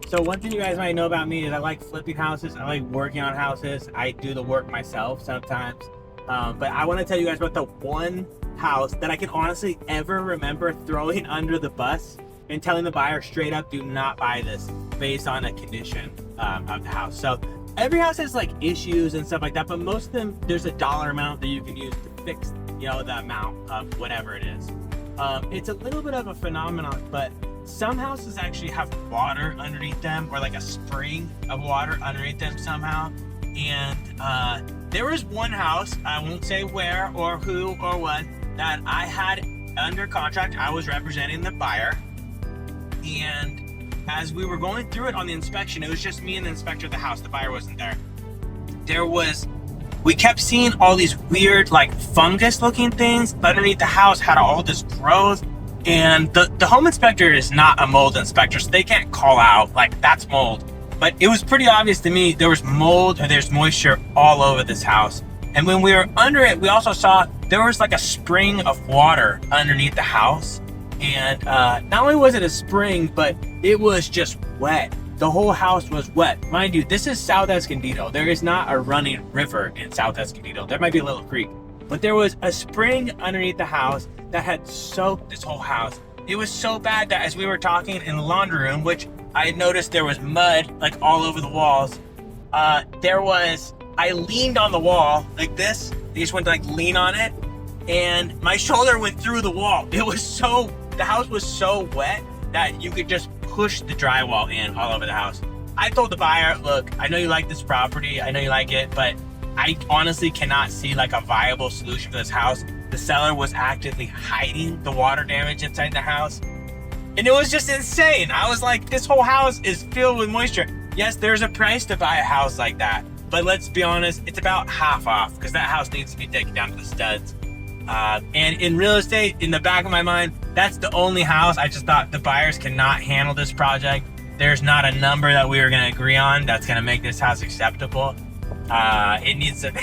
So one thing you guys might know about me is I like flipping houses. I like working on houses. I do the work myself sometimes. But I want to tell you guys about the one house that I can honestly ever remember throwing under the bus and telling the buyer straight up, do not buy this based on a condition of the house. So every house has like issues and stuff like that, but most of them, there's a dollar amount that you can use to fix, the amount of whatever it is. It's a little bit of a phenomenon, but some houses actually have water underneath them, or like a spring of water underneath them somehow. And there was one house, I won't say where or who or what, that I had under contract. I was representing the buyer, and as we were going through it on the inspection, it was just me and the inspector of the house. The buyer wasn't there. We kept seeing all these weird, like, fungus looking things underneath the house, had all this growth. And the home inspector is not a mold inspector, so they can't call out like that's mold. But it was pretty obvious to me there was mold or there's moisture all over this house. And when we were under it, we also saw there was like a spring of water underneath the house. And not only was it a spring, but it was just wet. The whole house was wet. Mind you, this is South Escondido. There is not a running river in South Escondido. There might be a little creek, but there was a spring underneath the house that had soaked this whole house. It was so bad that as we were talking in the laundry room, which I noticed there was mud like all over the walls, I leaned on the wall like this. I just went to like lean on it, and my shoulder went through the wall. The house was so wet that you could just push the drywall in all over the house. I told the buyer, look, I know you like this property, I know you like it, but I honestly cannot see like a viable solution for this house. The seller was actively hiding the water damage inside the house, and it was just insane. I was like, this whole house is filled with moisture. Yes, there's a price to buy a house like that, but let's be honest, it's about half off because that house needs to be taken down to the studs. And in real estate, in the back of my mind, that's the only house. I just thought the buyers cannot handle this project. There's not a number that we were going to agree on that's going to make this house acceptable. It needs to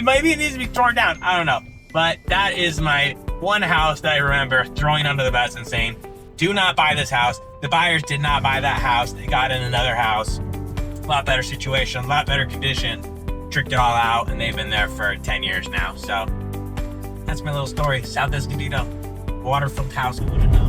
maybe it needs to be torn down, I don't know. But that is my one house that I remember throwing under the bus and saying, do not buy this house. The buyers did not buy that house. They got in another house, a lot better situation, a lot better condition, tricked it all out, and they've been there for 10 years now. So that's my little story. South Escondido, water-filled house, who would have known?